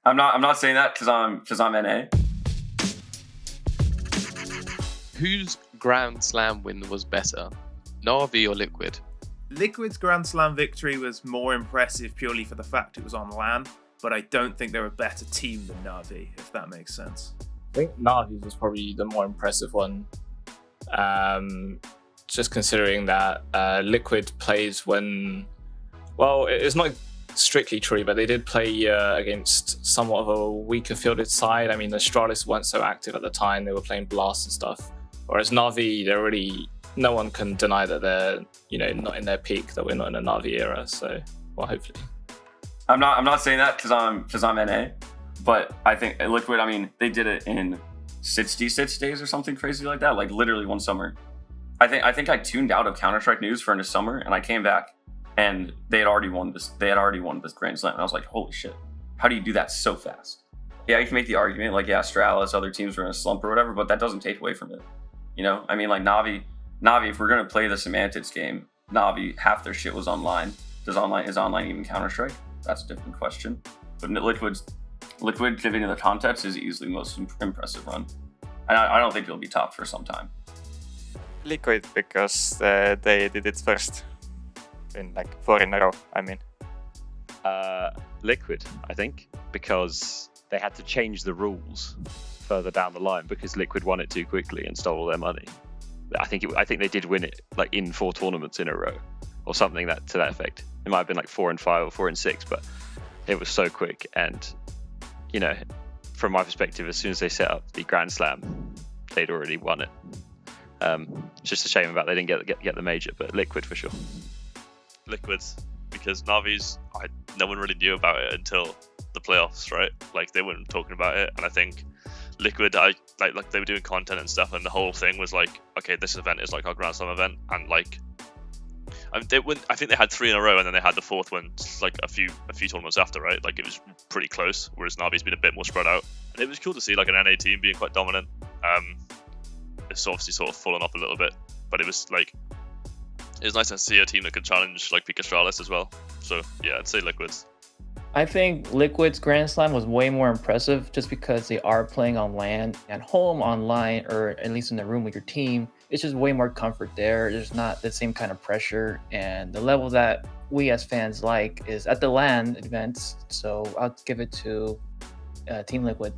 I'm not saying that because I'm NA. Whose Grand Slam win was better, Navi or Liquid? Liquid's Grand Slam victory was more impressive purely for the fact it was on LAN, but I don't think they're a better team than Navi, if that makes sense. I think Navi was probably the more impressive one. Just considering that Liquid plays when... Well, it's not strictly true, but they did play against somewhat of a weaker fielded side. I mean, the Astralis weren't so active at the time. They were playing Blast and stuff. Whereas Navi, they're really... No one can deny that they're, not in their peak, that we're not in a Navi era. So, well, hopefully. I'm not saying that because I'm NA, but I think Liquid, I mean, they did it in 66 days or something crazy like that, like literally one summer. I think I tuned out of Counter-Strike news for a summer, and I came back, and they had already won this. They had already won this Grand Slam, and I was like, holy shit, how do you do that so fast? Yeah, you can make the argument like, yeah, Astralis, other teams were in a slump or whatever, but that doesn't take away from it. I mean, like Navi, if we're gonna play the semantics game, Navi, half their shit was online. Is online even Counter-Strike? That's a different question. But Liquid, given the context, is easily the most impressive run. And I don't think it'll be top for some time. Liquid, because they did it first in like 4 in a row, I mean. Liquid, I think, because they had to change the rules further down the line because Liquid won it too quickly and stole all their money. I think they did win it like in 4 tournaments in a row or something to that effect. It might have been like 4 and 5 or 4 and 6, but it was so quick. And from my perspective, as soon as they set up the Grand Slam, they'd already won it. It's just a shame about they didn't get the major, but Liquid for sure. Liquids, because Navi's, no one really knew about it until the playoffs, right? Like they weren't talking about it, and I think Liquid, like they were doing content and stuff, and the whole thing was like, okay, this event is like our Grand Slam event, and like, I think they had 3 in a row, and then they had the 4th one like a few tournaments after, right? Like it was pretty close, whereas Navi's been a bit more spread out, and it was cool to see like an NA team being quite dominant. It's obviously sort of fallen off a little bit, but it was nice to see a team that could challenge like Pika Astralis as well. So yeah, I'd say Liquids. I think Liquid's Grand Slam was way more impressive just because they are playing on LAN. At home, online, or at least in the room with your team, it's just way more comfort there. There's not the same kind of pressure, and the level that we as fans like is at the LAN events. So I'll give it to Team Liquid.